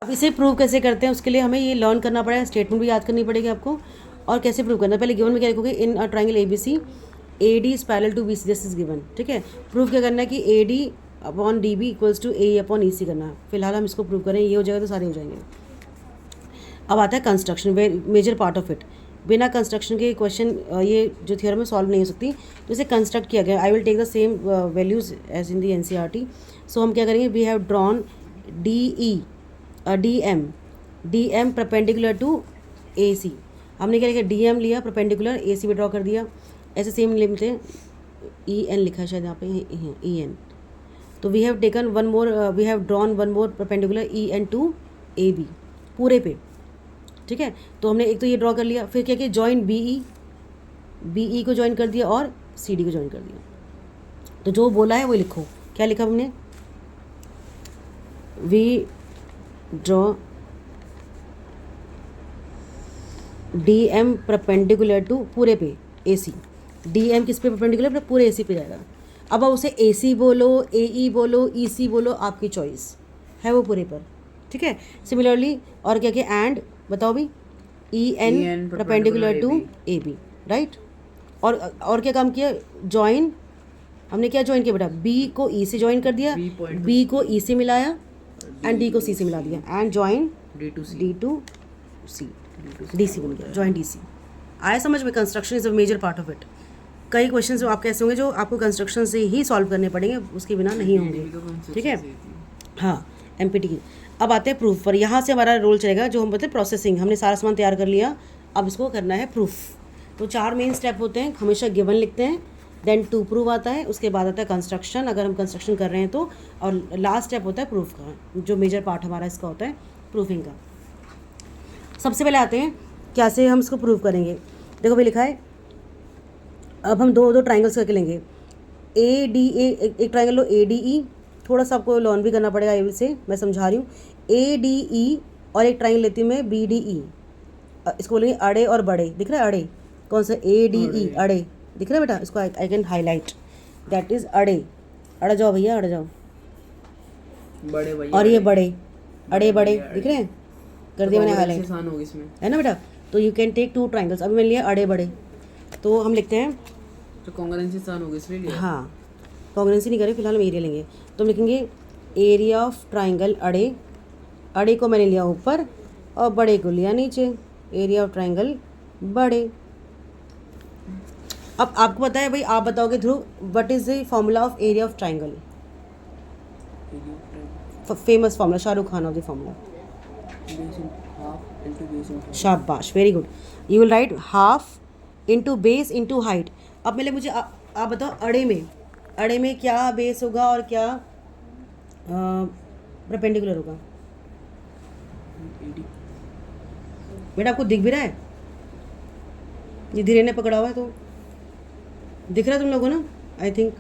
अब इसे प्रूव कैसे करते हैं, उसके लिए हमें ये लर्न करना पड़ेगा, स्टेटमेंट भी याद करनी पड़ेगी आपको। और कैसे प्रूव करना है, पहले गिवन में क्या लिखोगे, in a triangle ABC AD is parallel to BC, this is given. ठीक है, प्रूव क्या करना है कि AD upon DB equals to AE upon EC करना है। फिलहाल हम इसको प्रूव करें, ये हो जाएगा तो सारे हो जाएंगे। अब आता है construction, major part of it. बिना कंस्ट्रक्शन के क्वेश्चन ये जो थ्योरम है सॉल्व नहीं हो सकती, तो इसे कंस्ट्रक्ट किया गया। I will take the same values as in the NCERT। सो हम क्या करेंगे, we have drawn DM perpendicular to AC। हमने क्या लिखा, DM लिया, परपेंडिकुलर AC भी ड्रॉ कर दिया। ऐसे सेम लिखते हैं, EN लिखा है शायद यहाँ पे, EN। तो we have taken one more, we have drawn one more perpendicular EN to AB पूरे पे। ठीक है, तो हमने एक तो ये ड्रॉ कर लिया, फिर क्या किया, जॉइन BE को ज्वाइन कर दिया और CD को ज्वाइन कर दिया। तो जो बोला है वो लिखो, क्या लिखा हमने, we draw DM perpendicular to पूरे पे AC। DM किस पे परपेंडिकुलर, पूरे AC पे जाएगा। अब आप उसे AC बोलो, AE बोलो, EC बोलो, आपकी चॉइस है वो पूरे पर। ठीक है, सिमिलरली और क्या क्या, एंड बताओ भी, EN perpendicular to AB, right. और क्या काम किया, ज्वाइन, हमने क्या ज्वाइन किया बेटा, B को E से ज्वाइन कर दिया, B को E से मिलाया एंड D को C से मिला दिया, and join D to C, DC बन गया, ज्वाइन DC। आया समझ में, construction is a major part of it. कई क्वेश्चन जो आपके ऐसे होंगे जो आपको कंस्ट्रक्शन से ही सॉल्व करने पड़ेंगे, उसके बिना नहीं होंगे। ठीक है, हाँ, MPT की। अब आते हैं प्रूफ पर। यहाँ से हमारा रोल चलेगा, जो हम बोलते हैं प्रोसेसिंग। हमने सारा सामान तैयार कर लिया, अब इसको करना है प्रूफ। तो 4 मेन स्टेप होते हैं, हमेशा गिवन लिखते हैं, देन टू प्रूव आता है, उसके बाद आता है कंस्ट्रक्शन अगर हम कंस्ट्रक्शन कर रहे हैं तो, और लास्ट स्टेप होता है प्रूफ का, जो मेजर पार्ट हमारा इसका होता है प्रूफिंग का। सबसे पहले आते हैं कैसे हम इसको प्रूव करेंगे। देखो भाई लिखा है, अब हम दो ट्राइंगल्स करके लेंगे, ADA, एक ट्राइंगल लो ADE, थोड़ा सा आपको लर्न भी करना पड़ेगा ये से, मैं समझा रही हूँ। ADE और एक ट्राइंगल लेती हूँ मैं BDE, इसको बोलेंगे अड़े और बड़े। दिख रहा है अड़े, कौन सा, ADE अड़े, दिख रहा है बेटा, इसको I can highlight, that is अड़े। अड़ जाओ भैया, अड़ जाओ, बड़े भैया। और ये बड़े, अड़े बड़े दिख रहे हैं, कर दिया मैंने हाईलाइट, है ना बेटा। तो यू कैन टेक 2 ट्राइंगल्स, अभी मैंने लिया अड़े बड़े, तो हम लिखते हैं, तो कॉन्ग्रुएंसी आसान होगी इसलिए लिया। हाँ, कॉन्ग्रुएंसी नहीं करें, फिलहाल हम एरिया लेंगे। तो हम लिखेंगे एरिया ऑफ ट्राइंगल अड़े, अड़े को मैंने लिया ऊपर और बड़े को लिया नीचे, एरिया ऑफ ट्राइंगल बड़े। अब आपको पता है भाई, आप बताओगे Dhruv, what is the formula of area of triangle, famous formula, Shahrukh Khan of the formula, शाबाश, very good. You will write half into base into height. अब पहले मुझे आप बताओ, अड़े में क्या बेस होगा और क्या परपेंडिकुलर होगा बेटा, आपको दिख भी रहा है, ये धीरे ने पकड़ा हुआ है तो दिख रहा है तुम लोगों ना, आई थिंक।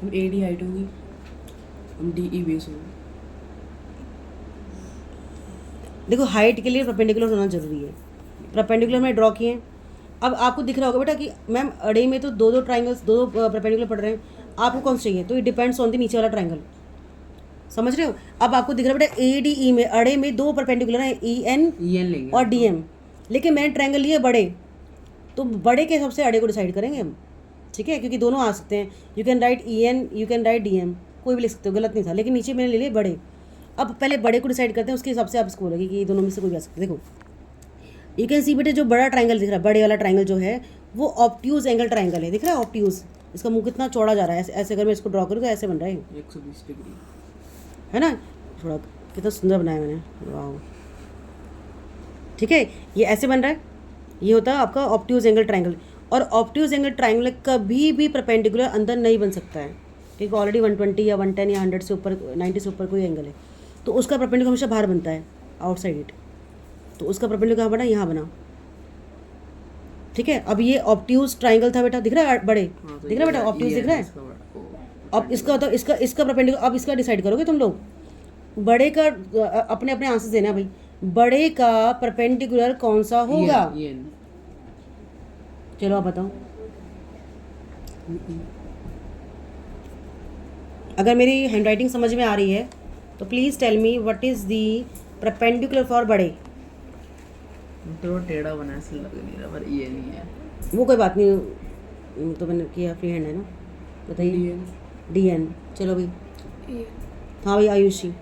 AD हाइट होगी, हम DE बेस होगा। देखो हाइट के लिए परपेंडिकुलर होना जरूरी है, परपेंडिकुलर में ड्रॉ किए। अब आपको दिख रहा होगा बेटा कि मैम अड़े में तो दो ट्राइंगल्स, दो परपेंडिकुलर पड़ रहे हैं, आपको कौन सा चाहिए, तो ये डिपेंड्स ऑन द नीचे वाला ट्राइंगल, समझ रहे हो। अब आपको दिख रहा है बेटा ADE में, अड़े में 2 परपेंडिकुलर हैं, EN लेंगे और DM, लेकिन मैंने ट्राइंगल लिए बड़े, तो बड़े के हिसाब से अड़े को डिसाइड करेंगे हम। ठीक है, क्योंकि दोनों आ सकते हैं, you can write EN, you can write DM, कोई भी लिख सकते हो, गलत नहीं था, लेकिन नीचे मैंने ले लिए बड़े। अब पहले बड़े को डिसाइड करते हैं, उसके हिसाब से आप इसको बोलोगे कि ये दोनों में से कोई भी आ सकते हैं। देखो यू कैन सी बेटे, जो बड़ा ट्राइंगल दिख रहा है, बड़े वाला ट्राइंगल जो है वो ऑब्ट्यूज एंगल ट्राइंगल है, दिख रहा है ऑब्ट्यूज, इसका मुंह कितना चौड़ा जा रहा है, ऐसे अगर मैं इसको ड्रॉ करूँ तो ऐसे बन रहा है 120 डिग्री, है ना, थोड़ा कितना सुंदर बनाया मैंने, वाह। ठीक है, ये ऐसे बन रहा है, ये होता है आपका ऑब्ट्यूज एंगल ट्राइंगल। और ऑब्ट्यूज एंगल ट्राइंगल कभी भी परपेंडिकुलर अंदर नहीं बन सकता है, क्योंकि ऑलरेडी 120 या 110 या 100 से ऊपर, 90 से ऊपर कोई एंगल है, तो उसका परपेंडिकुलर हमेशा बाहर बनता है, आउटसाइड इट, तो उसका परपेंडिकुलर कहाँ बना, यहाँ बना। ठीक है, अब ये ऑब्ट्यूज ट्राइंगल था बेटा, दिख रहा है बड़े, तो दिख रहा है बेटा, ऑब्ट्यूज दिख रहा है। अब इसका तो इसका परपेंडिकुलर, अब इसका डिसाइड करोगे तुम लोग, बड़े का अपने अपने आंसर देना भाई, बड़े का परपेंडिकुलर कौन सा होगा, चलो आप बताओ। अगर मेरी हैंडराइटिंग समझ में आ रही है तो please tell me what is the perpendicular for बड़े। तो टेढ़ा बना है, ऐसा लग नहीं रहा, पर ये नहीं है। वो कोई बात नहीं, तो मैंने किया, फ्री हैंड है ना, बताइए। डी एन, चलो भाई। हाँ भाई आयुषी,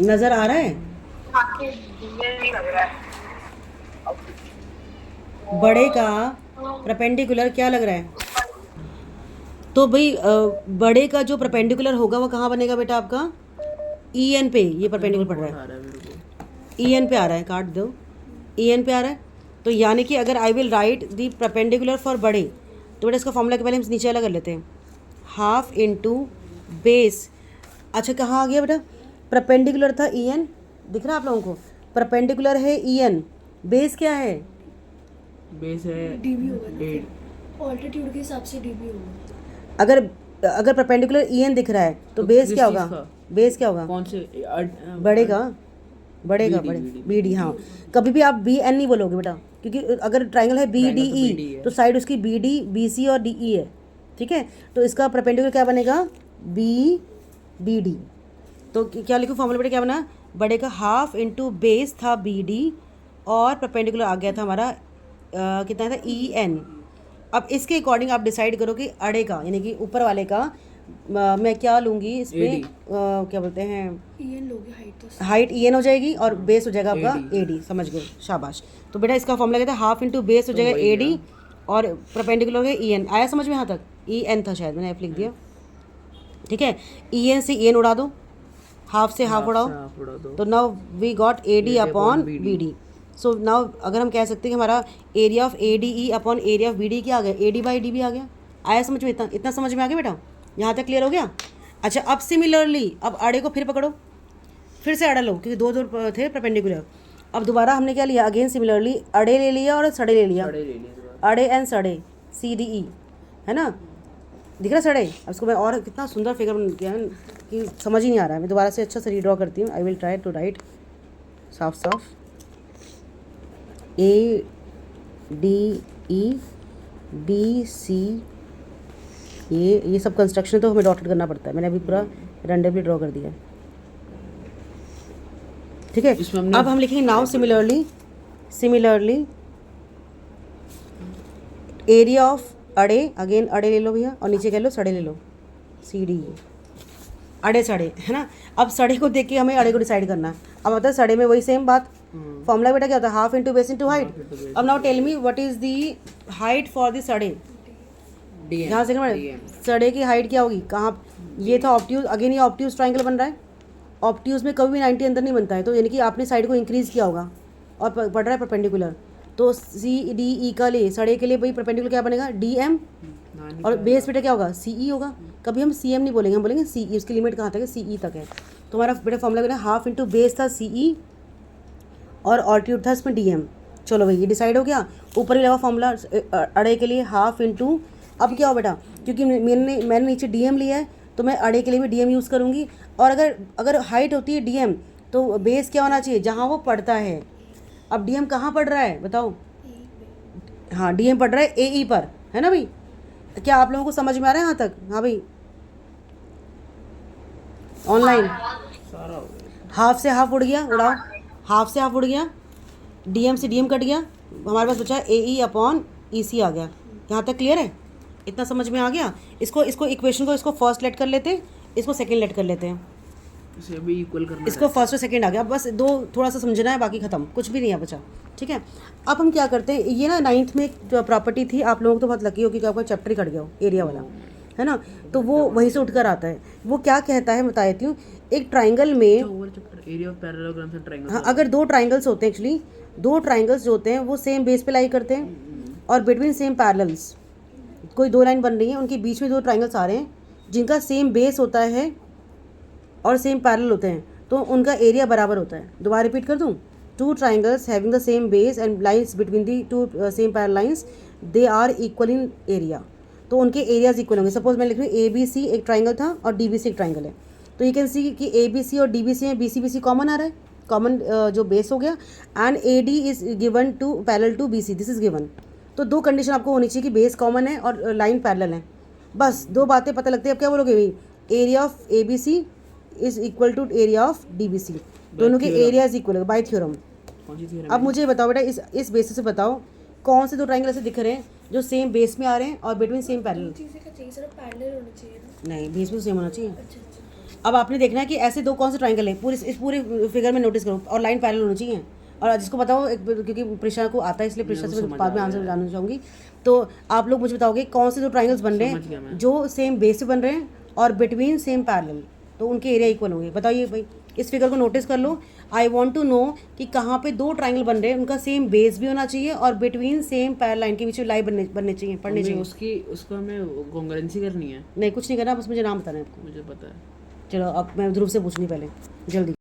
नज़र आ रहा है? बड़े का परपेंडिकुलर क्या लग रहा है? तो भाई बड़े का जो परपेंडिकुलर होगा वो कहाँ बनेगा बेटा आपका? ई एन पे, ये परपेंडिकुलर पड़ रहा है, आ रहा है मेरे को। ई एन पे आ रहा है, काट दो, ई एन पे आ रहा है। तो यानी कि अगर I will write the perpendicular for बड़े, तो बेटा इसका फॉर्मूला के पहले हम नीचे वाला कर लेते हैं, हाफ इंटू बेस। अच्छा कहाँ आ गया बेटा? परपेंडिकुलर था ई एन, दिख रहा है आप लोगों को? परपेंडिकुलर है ई एन, बेस क्या है? बेस है डीबी होगा ना, 8। ऑल्टीट्यूड के हिसाब से डीबी होगा। अगर अगर परपेंडिकुलर ई एन दिख रहा है तो बेस किस क्या चीज़ होगा? का? बेस क्या होगा? कौन से बड़े का, बड़े का, BD, बड़े BD। B D. हाँ, कभी भी आप बी एन नहीं बोलोगे बेटा, क्योंकि अगर ट्राइंगल है बी डी Triangle तो BD ई है। तो साइड उसकी बी डी, बी सी और डी ई है, ठीक है? तो इसका परपेंडिकुलर क्या बनेगा? B B D. तो क्या लिखूँ फॉर्मूला बेटा, क्या बना? बड़े का हाफ इंटू बेस था बी डी और परपेंडिकुलर आ गया था हमारा कितना था? E N. अब इसके अकॉर्डिंग आप डिसाइड करो कि अड़े का, यानी कि ऊपर वाले का मैं क्या लूँगी इसमें, AD। क्या बोलते हैं, ईएन लोगे हाइट तो हाइट ई एन हो जाएगी और बेस हो जाएगा आपका AD। A D. समझ गए, शाबाश। तो बेटा इसका फॉर्मूला कहता है हाफ इंटू बेस हो जाएगा वही ए डी है। और परपेंडिकुलर हो गया ई एन। आया समझ में यहाँ तक? ई एन था शायद, मैंने एफ लिख दिया, ठीक है? ई एन से ई एन उड़ा दो, हाफ से हाफ उड़ाओ, तो now we got A D upon B D. So now अगर हम कह सकते हैं कि हमारा area of A D E upon area of B D क्या आ गया? ए डी बाई डी भी आ गया। आया समझ में? इतना इतना समझ में आ गया बेटा? यहाँ तक क्लियर हो गया? अच्छा अब सिमिलरली अब अड़े को फिर पकड़ो, फिर से अड़ा लो, क्योंकि दो दो थे परपेंडिकुलर। अब दोबारा हमने क्या लिया? अगेन सिमिलरली अड़े ले लिया और सड़े ले लिया, अड़े एंड सड़े, सी डी ई, है ना? दिख रहा सड़े? अब इसको मैं और कितना सुंदर फिगर बन किया है कि समझ ही नहीं आ रहा है। मैं दोबारा से अच्छा से रीड्रॉ करती हूँ। I will try to write साफ साफ, ए डी ई बी सी, ये सब कंस्ट्रक्शन तो हमें डॉटेड करना पड़ता है, मैंने अभी पूरा रैंडमली ड्रॉ कर दिया है, ठीक है? अब हम लिखेंगे now similarly, similarly area of अड़े, अगेन अड़े ले लो भैया और नीचे कह लो सड़े ले लो, सी डी, अड़े सड़े, है ना? अब सड़े को देख के हमें अड़े को डिसाइड करना है। अब मतलब सड़े में वही सेम बात, फॉर्मूला बेटा क्या होता है? Half into base into height. अब now tell me what is the height for the सड़े। यहाँ से सड़े की हाइट क्या होगी? कहाँ? ये था ऑप्ट्यूज, अगेन ये ऑप्ट्यूज ट्राइंगल बन रहा है। ऑप्ट्यूज में कभी भी 90 अंदर नहीं बनता है, तो यानी कि आपने साइड को इंक्रीज़ किया होगा और पड़ रहा है परपेंडिकुलर। तो सी डी ई का ले, सड़े के लिए भाई परपेंडिकुलर क्या बनेगा? डी एम, और बेस बेटा क्या होगा? सी ई होगा। कभी हम सी एम नहीं बोलेंगे, हम बोलेंगे सी ई। उसकी लिमिट कहाँ तक है? सी ई तक है। तो हमारा बेटा फॉर्मूला बेटा हाफ इंटू बेस था सी ई और ऑल्टीट्यूड था इसमें डी एम। चलो भाई ये डिसाइड हो गया। ऊपर ही लगा फॉर्मूला अड़े के लिए हाफ इंटू, अब क्या हो बेटा? क्योंकि मैंने नीचे डी एम लिया है तो मैं अड़े के लिए भी डी एम यूज़ करूँगी। और अगर हाइट होती है डी एम तो बेस क्या होना चाहिए? जहाँ वो पड़ता है। अब डी एम कहाँ पड़ रहा है बताओ? हाँ डी एम पड़ रहा है ए ई पर, है ना भाई? क्या आप लोगों को समझ में आ रहा है यहाँ तक? हाँ भाई ऑनलाइन हाफ से हाफ उड़ गया, उड़ाओ, हाफ से हाफ उड़ गया, डीएम से डीएम कट गया, हमारे पास बचा ए ई अपॉन ई सी आ गया। यहाँ तक क्लियर है? इतना समझ में आ गया? इसको इक्वेशन को इसको फर्स्ट लेट कर लेते हैं, इसको सेकंड लेट कर लेते हैं, इसे अभी इक्वल करना इसको फर्स्ट और सेकंड आ गया। बस दो थोड़ा सा समझना है, बाकी ख़त्म, कुछ भी नहीं है बचा, ठीक है? अब हम क्या करते हैं, ये ना 9th में एक प्रॉपर्टी थी, आप लोगों को तो बहुत लकी हो कि आपका चैप्टर ही कट गया हो, एरिया वाला, है ना? तो वो वहीं से उठकर आता है। वो क्या कहता है बता देती हूँ। एक ट्राइंगल में area of parallelograms and triangles, हाँ, अगर दो ट्राइंगल्स होते हैं, एक्चुअली दो ट्राइंगल्स जो होते हैं वो सेम बेस पे लाई करते हैं और बिटवीन सेम पैरेलल्स, कोई दो लाइन बन रही है, उनके बीच में दो ट्राइंगल्स आ रहे हैं जिनका सेम बेस होता है और सेम पैरेलल होते हैं, तो उनका एरिया बराबर होता है। दोबारा रिपीट कर दूँ, two triangles having the same base and lines between the two same parallel lines, they are equal in area, तो उनके एरियाज इक्वल होंगे। सपोज मैं लिख रही हूँ ए बी सी एक ट्राइंगल था और डी बी सी एक ट्राइंगल है, तो यू कैन सी कि ए बी सी और डी बी सी में बी सी कॉमन आ रहा है, कॉमन जो बेस हो गया, and A D is given to parallel to B C, this is given. तो दो कंडीशन आपको होनी चाहिए कि बेस कॉमन है और लाइन पैरेलल है, बस दो बातें पता लगती है। अब क्या बोलोगे भाई, area of A B C is equal to area of D B C, दोनों के area is equal by theorem. कौन सी थ्योरम? अब मुझे बताओ बेटा, इस बेसिस से बताओ कौन से दो ट्राइंगल ऐसे दिख रहे हैं जो सेम बेस में आ रहे हैं और बिटवीन सेम पैरेलल। चीज़ें का चाहिए सिर्फ पैरेलल होना चाहिए ना। नहीं, बेस में सेम होना चाहिए। अच्छा अच्छा। अब आपने देखना है कि ऐसे दो कौन से ट्राइंगल है, पूरे इस पूरे फिगर में नोटिस करो, और लाइन पैरेलल होनी चाहिए। और जिसको बताओ क्योंकि प्रेशा को आता है इसलिए प्रेशा से बाद में आंसर जानना चाहूँगी। तो आप लोग मुझे बताओगे कौन से दो ट्राइंगल्स बन रहे हैं जो सेम बेस से बन रहे हैं और बिटवीन सेम पैरेलल, तो उनके एरिया इक्वल होंगे। बताइए भाई, इस फिगर को नोटिस कर लो। आई वांट टू नो कि कहाँ पे दो ट्राइंगल बन रहे हैं, उनका सेम बेस भी होना चाहिए और बिटवीन सेम पैरेलल लाइन के बीच में लाइन बनने चाहिए, पढ़ने चाहिए। उसको हमें कॉन्ग्रुएंसी करनी है। नहीं, कुछ नहीं करना, बस मुझे नाम बताना है आपको। मुझे पता है। चलो अब मैं ध्रुव से पूछनी पहले जल्दी।